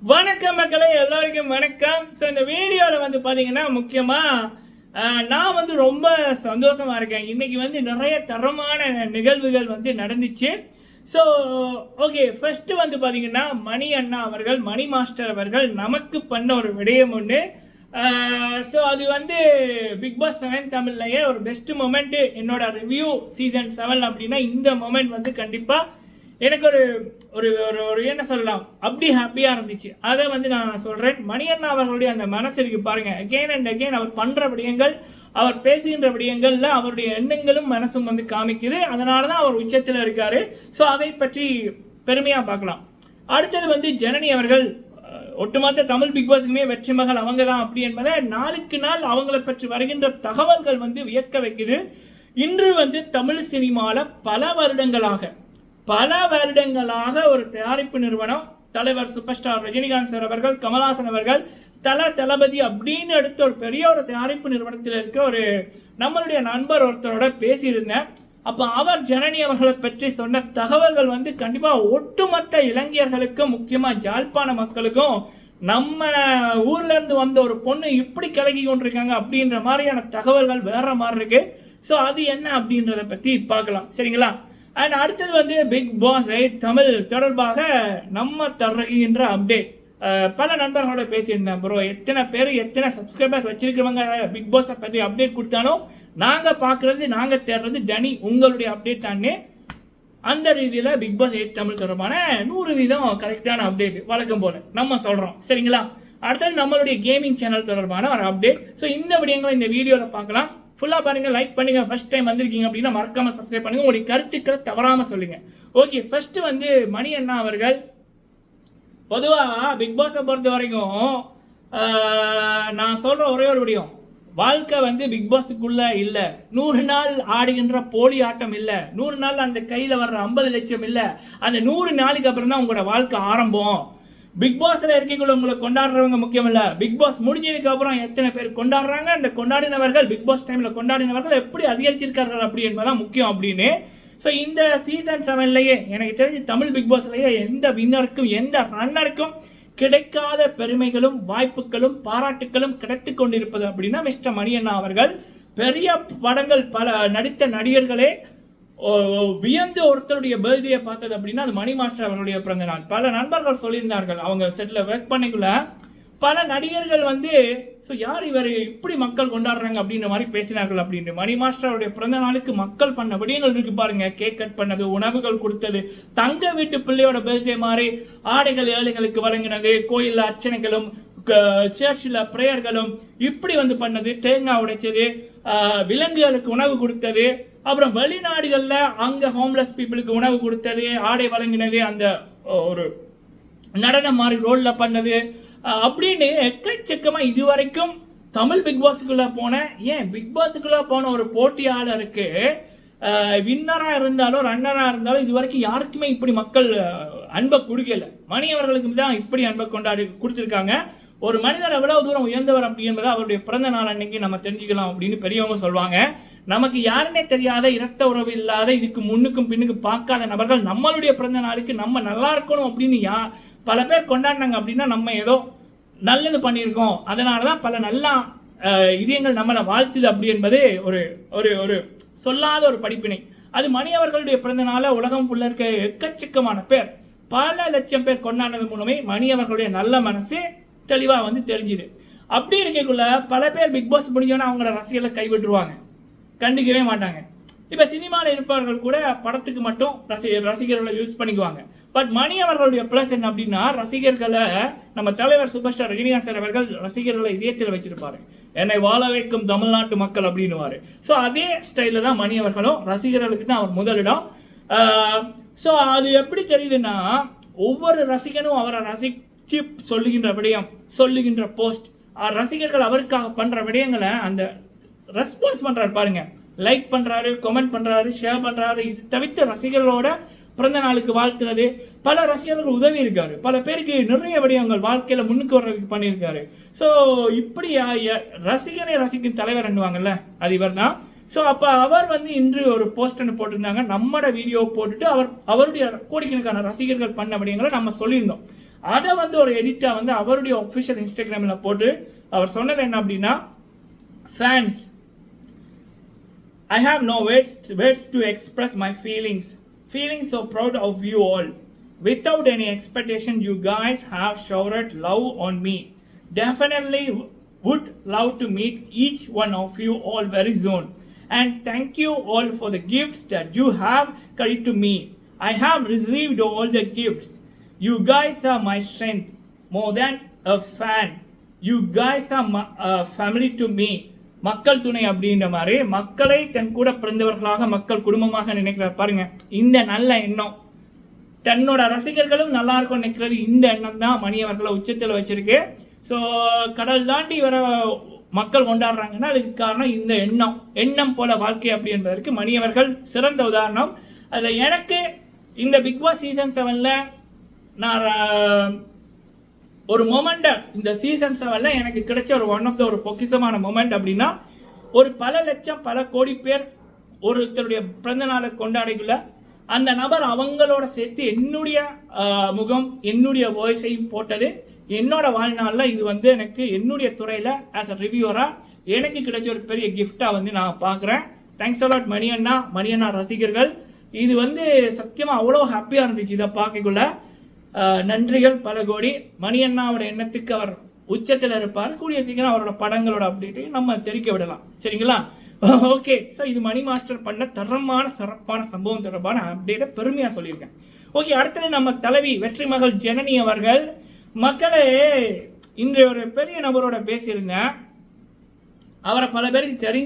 வணக்கம் மக்களே, எல்லாருக்கும் வணக்கம். ஸோ இந்த வீடியோவில் வந்து பார்த்தீங்கன்னா முக்கியமாக நான் வந்து ரொம்ப சந்தோஷமாக இருக்கேன். இன்றைக்கி வந்து நிறைய தரமான நிகழ்வுகள் வந்து நடந்துச்சு. ஸோ ஓகே, ஃபஸ்ட்டு வந்து பார்த்தீங்கன்னா மணி அண்ணா அவர்கள், மணி மாஸ்டர் அவர்கள் நமக்கு பண்ண ஒரு விடயம் ஒன்று. ஸோ அது வந்து பிக் பாஸ் 7 தமிழ்லையே ஒரு பெஸ்ட் மொமெண்ட்டு என்னோட ரிவ்யூ சீசன் 7 அப்படின்னா இந்த மொமெண்ட் வந்து கண்டிப்பாக எனக்கு ஒரு ஒரு ஒரு என்ன சொல்லலாம், அப்படி ஹாப்பியாக இருந்துச்சு. அதை வந்து நான் சொல்கிறேன். மணியண்ணா அவர்களுடைய அந்த மனசு இருக்கு பாருங்கள், அகெயின் அண்ட் அகெயின் அவர் பண்ணுற விடயங்கள், அவர் பேசுகின்ற விடயங்களில் அவருடைய எண்ணங்களும் மனசும் வந்து காமிக்குது. அதனால தான் அவர் உச்சத்தில் இருக்கார். ஸோ அதை பற்றி பெருமையாக பார்க்கலாம். அடுத்தது வந்து ஜனனி அவர்கள், ஒட்டுமொத்த தமிழ் பிக் பாஸுக்குமே வெற்றி மகள் அவங்க தான் அப்படி என்பதை நாளுக்கு நாள் அவங்களை பற்றி வருகின்ற தகவல்கள் வந்து வியக்க வைக்குது. இன்று வந்து தமிழ் சினிமாவில் பல வருடங்களாக ஒரு தயாரிப்பு நிறுவனம், தலைவர் சூப்பர் ஸ்டார் ரஜினிகாந்த் சார் அவர்கள், கமல்ஹாசன் அவர்கள், தளபதி அப்படின்னு எடுத்த ஒரு பெரிய ஒரு தயாரிப்பு நிறுவனத்தில் இருக்க ஒரு நம்மளுடைய நண்பர் ஒருத்தரோட பேசியிருந்தேன். அப்போ அவர் ஜனனி அவர்களை பற்றி சொன்ன தகவல்கள் வந்து கண்டிப்பாக ஒட்டுமொத்த இளைஞர்களுக்கும், முக்கியமாக ஜாழ்ப்பாண மக்களுக்கும், நம்ம ஊர்ல இருந்து வந்த ஒரு பொண்ணு இப்படி கிளகி கொண்டிருக்காங்க அப்படின்ற மாதிரியான தகவல்கள் வேற மாதிரி இருக்கு. ஸோ அது என்ன அப்படின்றத பற்றி பார்க்கலாம், சரிங்களா? அண்ட் அடுத்தது வந்து பிக் பாஸ் 8 தமிழ் தொடர்பாக நம்ம தருகின்ற அப்டேட். பல நண்பர்களோட பேசியிருந்தேன். ப்ரோ, எத்தனை சப்ஸ்கிரைபர்ஸ் வச்சிருக்கிறவங்க பிக் பாஸை பற்றி அப்டேட் கொடுத்தாலும் நாங்கள் பார்க்குறது, நாங்கள் தேடுறது டனி உங்களுடைய அப்டேட் தானே. அந்த ரீதியில் பிக் பாஸ் 8 தமிழ் தொடர்பான 100% கரெக்டான அப்டேட் வழக்கம் போல நம்ம சொல்கிறோம், சரிங்களா? அடுத்தது நம்மளுடைய கேமிங் சேனல் தொடர்பான ஒரு அப்டேட். ஸோ இந்த விடயங்களை இந்த வீடியோவில் பார்க்கலாம். ஃபுல்லாக பாருங்கள், லைக் பண்ணுங்கள். ஃபஸ்ட் டைம் வந்திருக்கீங்க அப்படின்னா மறக்காமல் சப்ஸ்கிரைப் பண்ணுங்கள். உங்களுடைய கருத்துக்களை தவறாமல் சொல்லுங்கள். ஓகே, ஃபஸ்ட்டு வந்து மணி அண்ணா அவர்கள், பொதுவாக பிக் பாஸை பொறுத்த வரைக்கும் நான் சொல்கிற ஒரே ஒரு விடயம், வாழ்க்கை வந்து பிக் பாஸுக்குள்ளே இல்லை. 100 நாள் ஆடுகின்ற போலி ஆட்டம் இல்லை. 100 நாள் அந்த கையில் வர்ற 50 லட்சம் இல்லை. அந்த 100 நாளுக்கு அப்புறம் தான் உங்களோட வாழ்க்கை ஆரம்பம். பிக் பாஸ்ல இருக்கக்குள்ள உங்களை கொண்டாடுறவங்க முக்கியம் இல்ல, பிக் பாஸ் முடிஞ்சதுக்கு அப்புறம் எத்தனை பேர் கொண்டாடுறாங்க, அந்த கொண்டாடினவர்கள் பிக் பாஸ் டைம்ல கொண்டாடினவர்கள் எப்படி அதிகரிச்சிருக்கார்கள் அப்படி என்பதான் முக்கியம் அப்படின்னு. ஸோ இந்த சீசன் 7லயே எனக்கு தெரிஞ்சு தமிழ் பிக் பாஸ்லயே எந்த வின்னருக்கும் எந்த ரன்னருக்கும் கிடைக்காத பெருமைகளும் வாய்ப்புகளும் பாராட்டுகளும் கிடைத்து கொண்டிருப்பது அப்படின்னா மிஸ்டர் மணியண்ணா அவர்கள். பெரிய படங்கள் பல நடித்த நடிகர்களே வியந்து ஒருத்தருடைய பர்த்டே பார்த்தது அப்படின்னா அது மணி மாஸ்டர் அவர்களுடைய பிறந்த நாள். பல நண்பர்கள் சொல்லியிருந்தார்கள், அவங்க செட்டில் ஒர்க் பண்ணிக்குள்ள பல நடிகர்கள் வந்து ஸோ யார் இவர் இப்படி மக்கள் கொண்டாடுறாங்க அப்படின்ற மாதிரி பேசினார்கள் அப்படின்னு. மணி மாஸ்டர் அவருடைய பிறந்த நாளுக்கு மக்கள் பண்ண விடயங்கள் இருக்கு பாருங்க. கேக் கட் பண்ணது, உணவுகள் கொடுத்தது, தங்க வீட்டு பிள்ளையோட பர்த்டே மாதிரி ஆடைகள் ஏழைகளுக்கு வழங்கினது, கோயிலில் அர்ச்சனைகளும் சர்ச்சில் பிரேயர்களும் இப்படி வந்து பண்ணது, தேங்காய் உடைச்சது, விலங்குகளுக்கு உணவு கொடுத்தது, அப்புறம் வெளிநாடுகளில் அங்கே ஹோம்லெஸ் பீப்புளுக்கு உணவு கொடுத்தது, ஆடை வழங்கினது, அந்த ஒரு நடனம் மாதிரி ரோலில் பண்ணது அப்படின்னு எக்கச்சக்கமாக இதுவரைக்கும் தமிழ் பிக் பாஸுக்குள்ளே போன, ஏன் பிக் பாஸுக்குள்ளே போன ஒரு போட்டியாளருக்கு வின்னராக இருந்தாலும் ரன்னராக இருந்தாலும் இது வரைக்கும் யாருக்குமே இப்படி மக்கள் அன்பை கொடுக்கல. மணி அவர்களுக்கு தான் இப்படி அன்பை கொண்டாடி கொடுத்துருக்காங்க. ஒரு மனிதர் எவ்வளவு தூரம் உயர்ந்தவர் அப்படி என்பதை அவருடைய பிறந்த நாள் அன்னைக்கு நம்ம தெரிஞ்சுக்கலாம் அப்படின்னு பெரியவங்க சொல்லுவாங்க. நமக்கு யாருன்னே தெரியாத, இரத்த உறவு இல்லாத, இதுக்கு முன்னுக்கும் பின்னுக்கும் பார்க்காத நபர்கள் நம்மளுடைய பிறந்த நாளுக்கு நம்ம நல்லா இருக்கணும் அப்படின்னு பல பேர் கொண்டாடினாங்க அப்படின்னா நம்ம ஏதோ நல்லது பண்ணியிருக்கோம், அதனால தான் பல நல்ல இதயங்கள் நம்மளை வாழ்த்துது அப்படி என்பது ஒரு ஒரு ஒரு சொல்லாத ஒரு படிப்பினை. அது மணி அவர்களுடைய பிறந்த நாளை உலகம் ஃபுல்லாக இருக்க எக்கச்சக்கமான பேர், பல லட்சம் பேர் கொண்டாடுறது மூலமே மணி அவர்களுடைய நல்ல மனசு தெளிவாக வந்து தெரிஞ்சுது. அப்படி இருக்கக்குள்ள பல பேர் பிக் பாஸ் முடிஞ்சோன்னா அவங்களோட ரசிகர்களை கைவிட்டுருவாங்க, கண்டுக்கவே மாட்டாங்க. இப்போ சினிமாவில் இருப்பவர்கள் கூட படத்துக்கு மட்டும் ரசிகர்களை யூஸ் பண்ணிக்குவாங்க. பட் மணி அவர்களுடைய ப்ளஸ் என்ன அப்படின்னா, ரசிகர்களை நம்ம தலைவர் சூப்பர் ஸ்டார் ரஜினிகாந்த் சார் அவர்கள் ரசிகர்களை இதயத்தில் வச்சிருப்பாரு. என்னை வாழ வைக்கும் தமிழ்நாட்டு மக்கள் அப்படின்னுவாரு. ஸோ அதே ஸ்டைலில் தான் மணி அவர்களும், ரசிகர்களுக்கு தான் அவர் முதலிடம். ஸோ அது எப்படி தெரியுதுன்னா, ஒவ்வொரு ரசிகனும் அவரை ரசித்து சொல்லுகின்ற விடயம், சொல்லுகின்ற போஸ்ட், ரசிகர்கள் அவருக்காக பண்ணுற விடயங்களை அந்த ரெஸ்பான்ஸ் பண்ணுறாரு பாருங்க. லைக் பண்ணுறாரு, கமெண்ட் பண்ணுறாரு, ஷேர் பண்ணுறாரு. இது தவிர்த்து ரசிகர்களோட பிறந்த நாளுக்கு வாழ்த்துறது, பல ரசிகர்களுக்கு உதவி இருக்காரு, பல பேருக்கு நிறைய விடயங்கள் வாழ்க்கையில் முன்னுக்கு வர்றதுக்கு பண்ணியிருக்காரு. ஸோ இப்படி ரசிகனை ரசிக்கும் தலைவர் என்னுவாங்கல்ல, அது இவர் தான். ஸோ அப்போ அவர் வந்து இன்று ஒரு போஸ்டர்னு போட்டிருந்தாங்க. நம்மளோட வீடியோ போட்டுட்டு அவருடைய கோடிக்கணக்கான ரசிகர்கள் பண்ண விடயங்களை நம்ம சொல்லியிருந்தோம். அதை வந்து ஒரு எடிட்டாக வந்து அவருடைய ஒஃபிஷியல் இன்ஸ்டாகிராமில் போட்டு அவர் சொன்னது என்ன அப்படின்னா, fans, I have no words to express my feelings. Feeling so proud of you all. Without any expectation, you guys have showered love on me. Definitely would love to meet each one of you all very soon. And thank you all for the gifts that you have carried to me. I have received all the gifts. You guys are my strength. More than a fan. You guys are my family to me. மக்கள் துணை அப்படின்ற மாதிரி மக்களை தன் கூட பிறந்தவர்களாக மக்கள் குடும்பமாக நினைக்கிறார் பாருங்க. இந்த நல்ல எண்ணம், தன்னோட ரசிகர்களும் நல்லா இருக்கும் நினைக்கிறது, இந்த எண்ணம் தான் மணி அவர்களை உச்சத்தில் வச்சிருக்கு. ஸோ கடல் தாண்டி வர மக்கள் கொண்டாடுறாங்கன்னா அதுக்கு காரணம் இந்த எண்ணம் போல வாழ்க்கை அப்படி என்பதற்கு மணி அவர்கள் சிறந்த உதாரணம். அதில் எனக்கு இந்த பிக் பாஸ் சீசன் 7ல் நான் ஒரு மொமெண்ட், இந்த சீசன் 7ல் எனக்கு கிடைச்ச ஒரு ஒன் ஆஃப் த ஒரு பொக்கிஷமான மொமெண்ட் அப்படின்னா, ஒரு பல லட்சம் பல கோடி பேர் ஒருத்தருடைய பிறந்த நாளை கொண்டாடிக்குள்ள அந்த நபர் அவங்களோட சேர்த்து என்னுடைய முகம் என்னுடைய வாய்ஸையும் போட்டது என்னோட வாழ்நாளில் இது வந்து எனக்கு என்னுடைய துறையில் ஆஸ் அ ரிவ்யூவராக எனக்கு கிடைச்ச ஒரு பெரிய கிஃப்டாக வந்து நான் பார்க்குறேன். தேங்க்ஸ் அலாட் மணியண்ணா ரசிகர்கள். இது வந்து சத்தியமாக அவ்வளோ ஹாப்பியாக இருந்துச்சு இதை பார்க்கக்குள்ள. நன்றிகள் பல கோடி. மணியண்ணாவோட எண்ணத்துக்கு அவர் உச்சத்தில் இருப்பார். கூடிய சீக்கிரம் அவரோட படங்களோட அப்டேட்டையும் நம்ம தெரிவிக்க விடலாம், சரிங்களா? ஓகே, ஸோ இது மணி மாஸ்டர் பண்ண தரமான சிறப்பான சம்பவம் தொடர்பான அப்டேட்டை பெருமையாக சொல்லியிருக்கேன். ஓகே, அடுத்தது நம்ம தலைவி வெற்றி மகள் ஜனனி அவர்கள். மக்களே, இன்று ஒரு பெரிய நபரோட பேசியிருந்தேன். அவரை பல பேருக்கு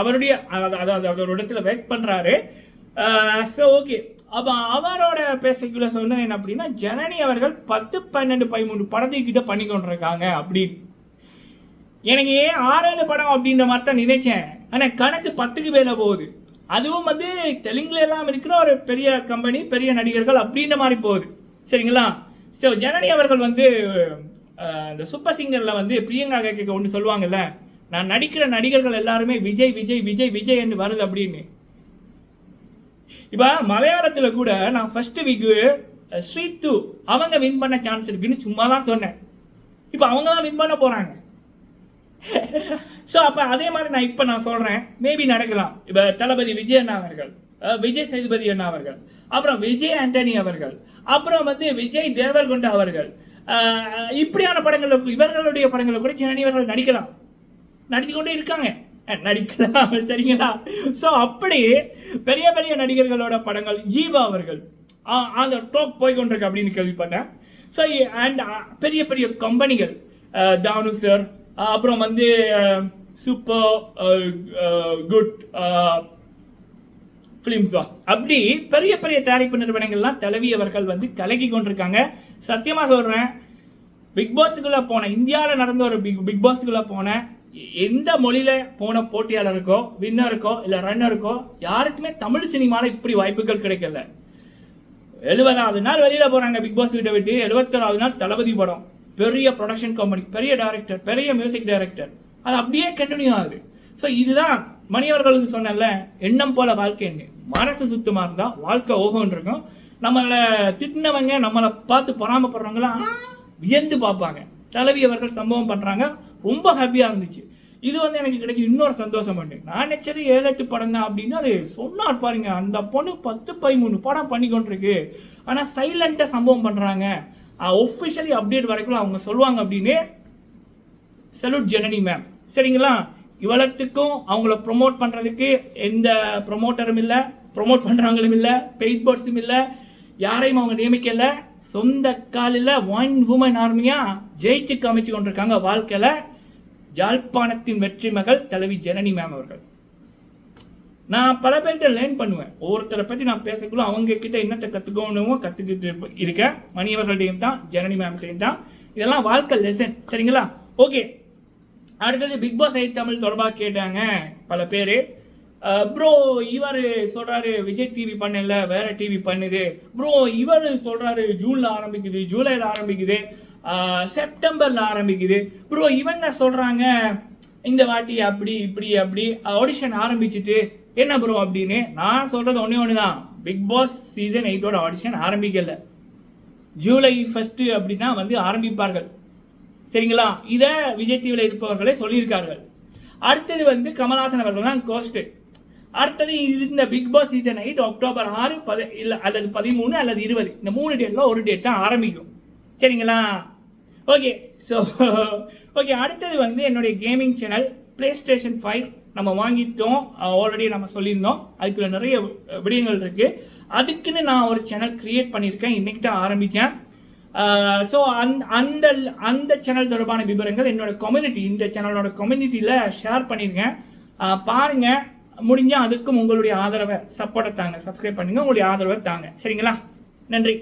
அவருடைய ஒரு இடத்துல ஒர்க் பண்ணுறாரு. ஸோ ஓகே, அப்போ அவரோட பேசக்குள்ள சொன்னது என்ன அப்படின்னா, ஜனனி அவர்கள் 10, 12, 13 படத்துக்கிட்ட பண்ணி கொண்டிருக்காங்க அப்படின்னு. எனக்கு 6-7 படம் அப்படின்ற மாதிரி தான் நினைச்சேன். ஆனால் கணக்கு 10க்கு மேலே போகுது. அதுவும் வந்து தெலுங்குல எல்லாம் இருக்கிற ஒரு பெரிய கம்பெனி, பெரிய நடிகர்கள் அப்படின்ற மாதிரி போகுது, சரிங்களா? ஸோ ஜனனி அவர்கள் வந்து இந்த சூப்பர் சிங்கரில் வந்து பிரியங்கா கேட்க ஒன்று சொல்லுவாங்கல்ல, நான் நடிக்கிற நடிகர்கள் எல்லாருமே விஜய் விஜய் விஜய் விஜய் என்று வருது அப்படின்னு. இப்போ மலையாளத்தில் கூட நான் ஃபர்ஸ்ட் வீக்கு ஸ்ரீத்து அவங்க வின் பண்ண சான்ஸ் இருக்குன்னு சும்மா தான் சொன்னேன். இப்போ அவங்க தான் வின் பண்ண போகிறாங்க. ஸோ அப்போ அதே மாதிரி நான் சொல்கிறேன், மேபி நடக்கலாம். இப்போ தளபதி விஜய் அண்ணா அவர்கள், விஜய் சேதுபதி அண்ணா அவர்கள், அப்புறம் விஜய் ஆண்டனி அவர்கள், அப்புறம் வந்து விஜய் தேவர்கொண்டா அவர்கள், இப்படியான படங்கள் இவர்களுடைய படங்களை கூட ஜனனி அவர்கள் நடித்து கொண்டே இருக்காங்க, நடிக்கலாம், சரிங்களா? ஸோ அப்படி பெரிய பெரிய நடிகர்களோட படங்கள், ஜீவா அவர்கள் அந்த டாக் போய்கொண்டிருக்கு அப்படின்னு கேள்விப்பட்டேன். ஸோ அண்ட் பெரிய பெரிய கம்பெனிகள், தானு சார், அப்புறம் வந்து சூப்பர் குட் ஃபிலிம்ஸா, அப்படி பெரிய பெரிய தயாரிப்பு நிறுவனங்கள்லாம் தலைவி அவர்கள் வந்து கலக்கி கொண்டிருக்காங்க. சத்தியமாக சொல்கிறேன், பிக் பாஸுக்குள்ளே போன, இந்தியாவில் நடந்த ஒரு பிக் பாஸுக்குள்ளே போன எந்த மொழியில் போன போட்டியாளருக்கோ வின்னருக்கோ இல்லை ரன்னருக்கோ யாருக்குமே தமிழ் சினிமாவில் இப்படி வாய்ப்புகள் கிடைக்கல. 70வது நாள் வெளியில் போகிறாங்க பிக் பாஸ் வீட்டை விட்டு, 71வது நாள் தளபதி படம், பெரிய ப்ரொடக்ஷன் கம்பெனி, பெரிய டைரக்டர், பெரிய மியூசிக் டைரக்டர், அது அப்படியே கண்டினியூ ஆகுது. ஸோ இதுதான் மணியவர்களுக்கு சொன்னல, எண்ணம் போல வாழ்க்கைன்னு. மனசு சுத்தமாக இருந்தால் வாழ்க்கை ஓகோன்னு இருக்கும். நம்மளை திட்டினவங்க, நம்மளை பார்த்து பொறாமப்படுறவங்களாம் வியந்து பார்ப்பாங்க. தலைவி அவர்கள் சம்பவம் பண்ணுறாங்க, ரொம்ப ஹாப்பியாக இருந்துச்சு. இது வந்து எனக்கு கிடைச்சி இன்னொரு சந்தோஷம் பண்ணு. நான் நினச்சது 7-8 படம் தான் அப்படின்னு அது சொன்னார் பாருங்க. அந்த பொண்ணு 10-13 படம் பண்ணி கொண்டிருக்கு. ஆனால் சைலண்டாக சம்பவம் பண்ணுறாங்க. ஒஃபிஷியலி அப்டேட் வரைக்கும் அவங்க சொல்லுவாங்க அப்படின்னு. சல்யூட் ஜனனி மேம், சரிங்களா? இவ்வளத்துக்கும் அவங்கள ப்ரொமோட் பண்ணுறதுக்கு எந்த ப்ரொமோட்டரும் இல்லை, ப்ரொமோட் பண்ணுறவங்களும் இல்லை, பெயிட் போர்ட்ஸும் இல்லை, யாரையும் அவங்க நியமிக்கலை. சொந்த காலில் 1 உமன் ஆர்மியாக ஜெயிச்சு காமிச்சு கொண்டிருக்காங்க வாழ்க்கையில். ஜாழ்ப்பாணத்தின் வெற்றி மகள் தலைவி ஜனனி மேம் அவர்கள். நான் பல பேர்கிட்ட லேர்ன் பண்ணுவேன். ஒவ்வொருத்தரை பற்றி நான் பேசக்குள்ள அவங்க கிட்ட என்னத்தை கற்றுக்கிட்டு இருக்கேன். மணியவர்கள்டையும் தான், ஜனனி மேம்கிட்டையும் தான். இதெல்லாம் வாழ்க்கை லெசன், சரிங்களா? ஓகே, அடுத்தது பிக் பாஸ் 8 தமிழ் தொடர்பாக கேட்டாங்க பல பேர். ப்ரோ இவர் சொல்கிறாரு விஜய் டிவி பண்ணல, வேற டிவி பண்ணுது. ப்ரோ இவர் சொல்கிறாரு ஜூனில் ஆரம்பிக்குது, ஜூலையில் ஆரம்பிக்குது, செப்டம்பரில் ஆரம்பிக்குது. ப்ரோ இவங்க சொல்கிறாங்க இந்த வாட்டி அப்படி இப்படி அப்படி ஆடிஷன் ஆரம்பிச்சுட்டு என்ன ப்ரோ அப்படின்னு. நான் சொல்கிறது ஒன்று தான், பிக் பாஸ் சீசன் 8ஓட ஆடிஷன் ஆரம்பிக்கல. ஜூலை 1 அப்படின்னா வந்து ஆரம்பிப்பார்கள். சரிங்களா? இதை விஜய் டிவியில் இருப்பவர்களே சொல்லியிருக்கார்கள். அடுத்தது வந்து கமல்ஹாசன் அவர்கள் தான் கோஸ்ட். அடுத்தது இந்த பிக் பாஸ் சீசன் 8 அக்டோபர் 6 இல்லை அல்லது 13 அல்லது 20 இந்த 3 டேட்டில் ஒரு டேட் தான் ஆரம்பிக்கும். சரிங்களா? ஓகே. ஸோ ஓகே, அடுத்தது வந்து என்னுடைய கேமிங் சேனல் PlayStation 5 நம்ம வாங்கிட்டோம். ஆல்ரெடி நம்ம சொல்லியிருந்தோம். அதுக்குள்ள நிறைய விடயங்கள் இருக்குது. அதுக்குன்னு நான் ஒரு சேனல் க்ரியேட் பண்ணியிருக்கேன். இன்றைக்கி தான் ஆரம்பித்தேன். ஸோ அந்த சேனல் தொடர்பான விவரங்கள் என்னோட கம்யூனிட்டி, இந்த சேனலோட கம்யூனிட்டியில் ஷேர் பண்ணியிருக்கேன். பாருங்கள், முடிஞ்சால் அதுக்கும் உங்களுடைய ஆதரவை சப்போர்ட்டை தாங்க. சப்ஸ்கிரைப் பண்ணுங்கள், உங்களுடைய ஆதரவை தாங்க. சரிங்களா? நன்றி.